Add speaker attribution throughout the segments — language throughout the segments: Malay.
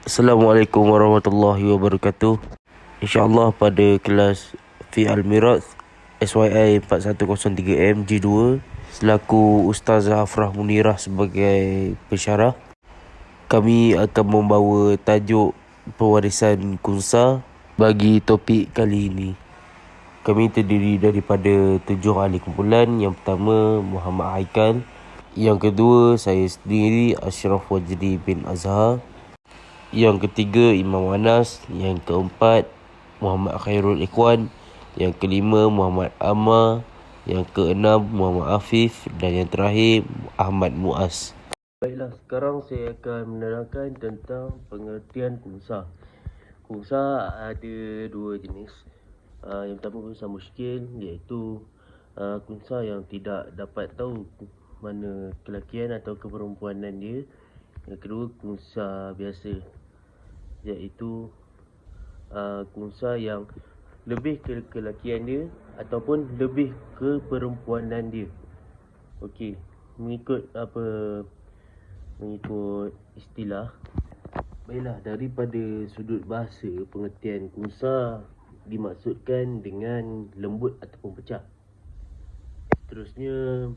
Speaker 1: Assalamualaikum warahmatullahi wabarakatuh. InsyaAllah pada kelas Fi Al-Mirath SYI 4103M G2 selaku Ustazah Afrah Munirah sebagai pensyarah, kami akan membawa tajuk pewarisan Khunsa bagi topik kali ini. Kami terdiri daripada 7 ahli kumpulan. Yang pertama Muhammad Haikal, yang kedua saya sendiri Ashraf Wajdi bin Azhar, yang ketiga Imam Anas, yang keempat Muhammad Khairul Ikhwan, yang kelima Muhammad Ammar, yang keenam Muhammad Afif, dan yang terakhir Ahmad Muaz. Baiklah, sekarang saya akan menerangkan tentang pengertian Khunsa. Khunsa ada dua jenis. Yang pertama Khunsa muskil, iaitu Khunsa yang tidak dapat tahu mana kelakian atau keperempuanan dia. Yang kedua Khunsa biasa, iaitu Khunsa yang lebih ke kelakian dia ataupun lebih ke perempuanan dia. Okey, mengikut istilah. Baiklah, daripada sudut bahasa, pengertian Khunsa dimaksudkan dengan lembut ataupun pecah. Seterusnya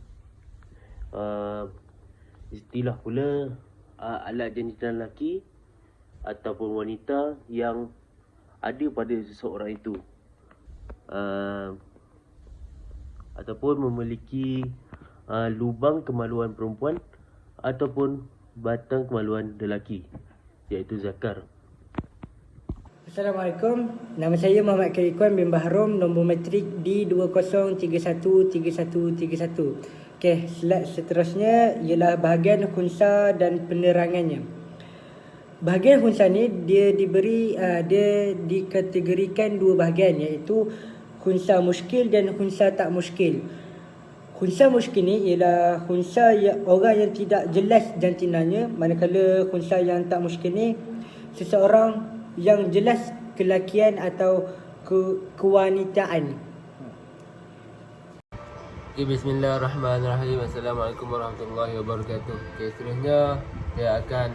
Speaker 1: istilah pula alat janitan lelaki ataupun wanita yang ada pada seseorang itu, ataupun memiliki lubang kemaluan perempuan ataupun batang kemaluan lelaki, iaitu zakar.
Speaker 2: Assalamualaikum. Nama saya Muhammad Khairul Ikhwan bin Bahrom, nombor matrik D20313131. Okey, slide seterusnya ialah bahagian Khunsa dan penerangannya. Bahagian Khunsa ni dia dikategorikan dua bahagian, iaitu Khunsa muskil dan Khunsa tak muskil. Khunsa muskil ni ialah Khunsa yang orang yang tidak jelas jantinanya, manakala Khunsa yang tak muskil ni seseorang yang jelas kelakian atau kewanitaan.
Speaker 3: Okay, bismillahirrahmanirrahim. Assalamualaikum warahmatullahi wabarakatuh. Okay, seterusnya saya akan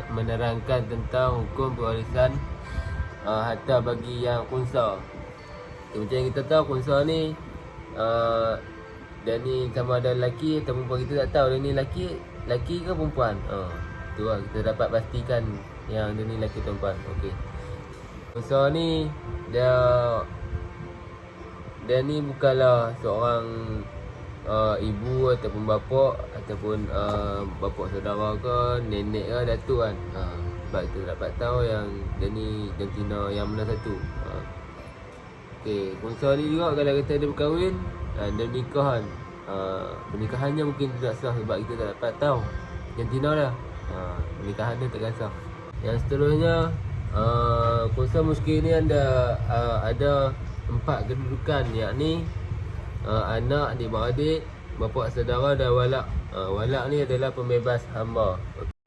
Speaker 3: menerangkan tentang hukum pewarisan harta bagi yang Khunsa. Okay, macam yang kita tahu, Khunsa ni dia ni sama ada lelaki atau perempuan. Kita tak tahu dia ni lelaki ke perempuan. Tu lah kita dapat pastikan yang dia ni lelaki atau perempuan. Okey, Khunsa ni dia ni bukanlah seorang ibu ataupun bapa ataupun bapa saudara ke, nenek ke, datuk kan. Sebab kita dapat tahu yang dia ni jantina yang mana satu. Okey, Khunsa ni juga kalau kata dia berkahwin, dia nikah kan. Pernikahannya mungkin tidak sah sebab kita tak dapat tahu jantina dah. Pernikahan dia takkan sah. Yang seterusnya, Khunsa muskil ni ada 4 kedudukan, yakni anak, adik-beradik, bapa saudara dan walak. Walak ni adalah pembebas hamba.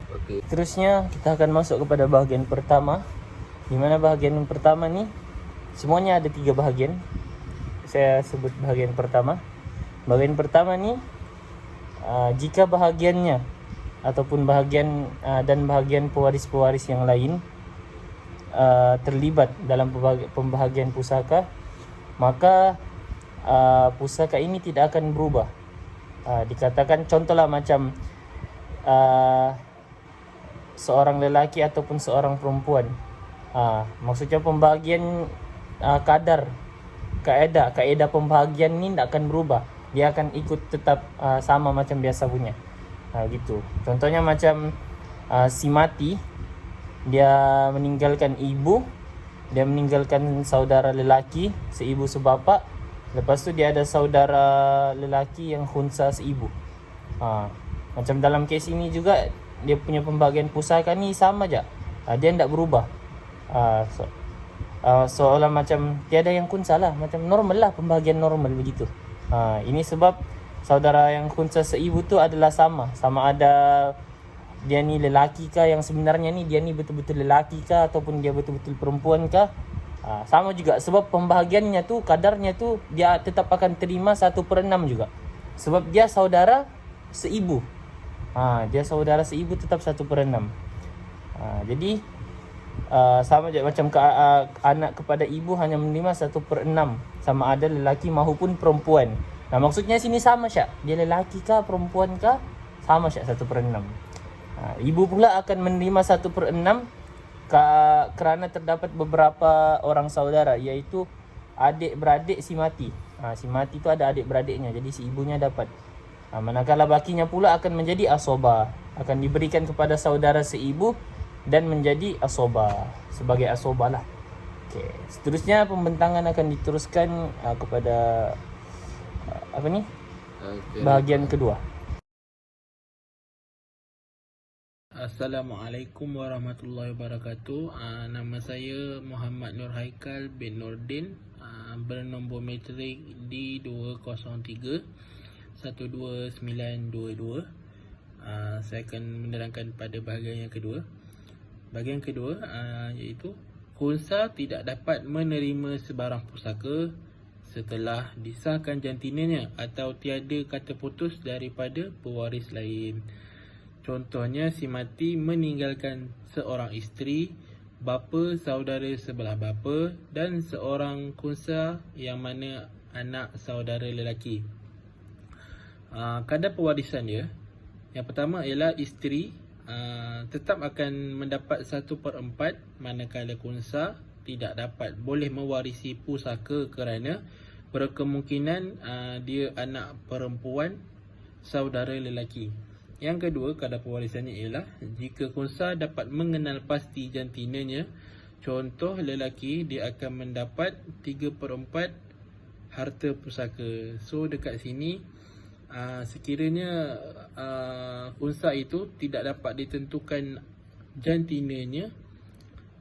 Speaker 3: Okey.
Speaker 4: Seterusnya kita akan masuk kepada bahagian pertama, di mana bahagian pertama ni semuanya ada 3 bahagian. Saya sebut bahagian pertama. Bahagian pertama ni jika bahagiannya ataupun bahagian dan bahagian pewaris-pewaris yang lain terlibat dalam pembahagian pusaka, maka pusaka ini tidak akan berubah. Dikatakan contohlah macam seorang lelaki ataupun seorang perempuan. Maksudnya pembahagian kaedah pembahagian ini tidak akan berubah. Dia akan ikut tetap sama macam biasa punya. Gitu. Contohnya macam si mati, dia meninggalkan ibu, dia meninggalkan saudara lelaki seibu sebapa. Lepas tu dia ada saudara lelaki yang Khunsa seibu. Macam dalam kes ini juga, dia punya pembahagian pusaka ni sama je. Dia tidak berubah. Seolah macam tiada yang Khunsa lah, macam normal lah, pembahagian normal begitu. Ini sebab saudara yang Khunsa seibu tu adalah sama ada dia ni lelaki kah, yang sebenarnya ni dia ni betul-betul lelaki kah ataupun dia betul-betul perempuan kah. Sama juga sebab pembahagiannya tu, kadarnya tu dia tetap akan terima 1/6 juga. Sebab dia saudara seibu. Dia saudara seibu tetap 1/6. Jadi sama je macam anak kepada ibu hanya menerima 1/6 sama ada lelaki maupun perempuan. Nah, maksudnya sini sama Syak. Dia lelaki kah perempuan kah? Sama Syak 1/6. Ibu pula akan menerima 1/6 kerana terdapat beberapa orang saudara, iaitu adik-beradik si mati. Si mati tu ada adik-beradiknya, jadi si ibunya dapat. Manakala bakinya pula akan menjadi asobah, akan diberikan kepada saudara seibu dan menjadi asobah, sebagai asobah lah. Okay. Seterusnya pembentangan akan diteruskan kepada bahagian kedua.
Speaker 5: Assalamualaikum warahmatullahi wabarakatuh. Nama saya Muhammad Nur Haikal bin Nordin, bernombor matrik D203 12922. Saya akan menerangkan pada bahagian yang kedua. Bahagian kedua iaitu khunsa tidak dapat menerima sebarang pusaka setelah disahkan jantinanya atau tiada kata putus daripada pewaris lain. Contohnya, si mati meninggalkan seorang isteri, bapa, saudara sebelah bapa dan seorang khunsa yang mana anak saudara lelaki. Kadar pewarisan dia, yang pertama ialah isteri tetap akan mendapat 1/4, manakala khunsa tidak dapat boleh mewarisi pusaka kerana berkemungkinan dia anak perempuan saudara lelaki. Yang kedua, kadar pewarisannya ialah jika khunsa dapat mengenal pasti jantinanya. Contoh, lelaki dia akan mendapat 3/4 harta pusaka. So dekat sini sekiranya khunsa itu tidak dapat ditentukan jantinanya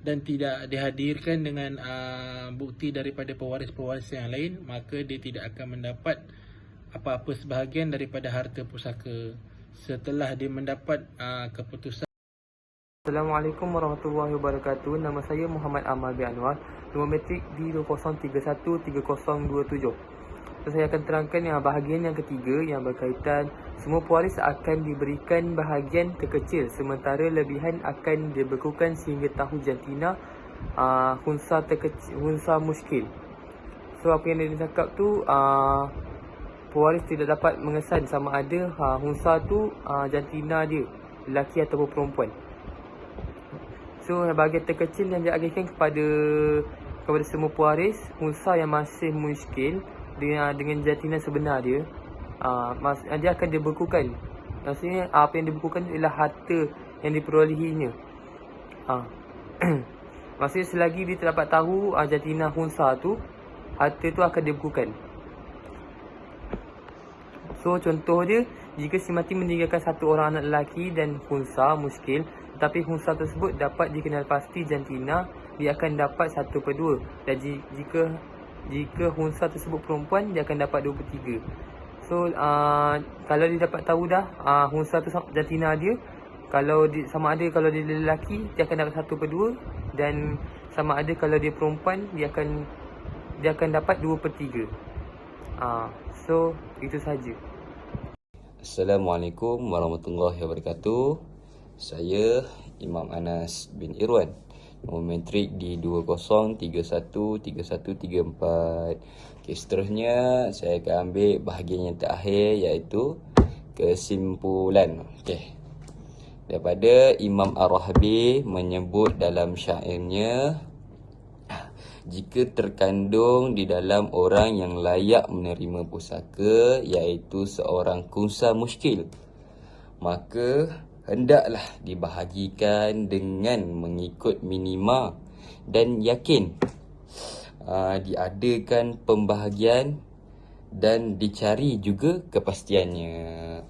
Speaker 5: dan tidak dihadirkan dengan bukti daripada pewaris-pewaris yang lain, maka dia tidak akan mendapat apa-apa sebahagian daripada harta pusaka setelah dia mendapat keputusan.
Speaker 6: Assalamualaikum warahmatullahi wabarakatuh. Nama saya Muhammad Amal bin Anwar, nombor matrik D2031327. Saya akan terangkan bahagian yang ketiga yang berkaitan semua pewaris akan diberikan bahagian terkecil, sementara lebihan akan dibekukan sehingga tahu jantina khunsa muskil. So apa yang dia cakap tu, pewaris tidak dapat mengesan sama ada khunsa tu jantina dia lelaki ataupun perempuan. So bahagian terkecil yang diagihkan kepada semua pewaris khunsa yang masih muskil dengan jantina sebenar dia, dia akan dibekukan. Maksudnya apa yang dibekukan ialah harta yang diperolehinya. Maksudnya selagi dia tak dapat tahu jantina khunsa tu, harta tu akan dibekukan. So contoh dia, jika si mati meninggalkan satu orang anak lelaki dan khunsa muskil, tetapi khunsa tersebut dapat dikenal pasti jantina, dia akan dapat 1/2. Dan jika khunsa tersebut perempuan, dia akan dapat 2/3. So kalau dia dapat tahu dah khunsa tu jantina dia, kalau dia, sama ada kalau dia lelaki, dia akan dapat 1/2, dan sama ada kalau dia perempuan, dia akan dapat 2/3. So itu saja.
Speaker 7: Assalamualaikum warahmatullahi wabarakatuh. Saya Imam Anas bin Irwan, nombor matrik di 20313134. Okey, seterusnya saya akan ambil bahagian yang terakhir, iaitu kesimpulan. Okey. Daripada Imam Ar-Rahabi menyebut dalam syairnya, jika terkandung di dalam orang yang layak menerima pusaka, iaitu seorang khunsa muskil, maka hendaklah dibahagikan dengan mengikut minima dan yakin. Diadakan pembahagian dan dicari juga kepastiannya.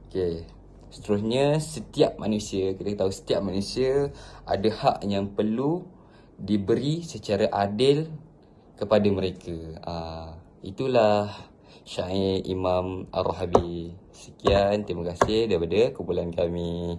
Speaker 7: Okey. Seterusnya, setiap manusia, kita tahu setiap manusia ada hak yang perlu diberi secara adil kepada mereka. Itulah syair Imam Ar-Rahabi. Sekian, terima kasih daripada kumpulan kami.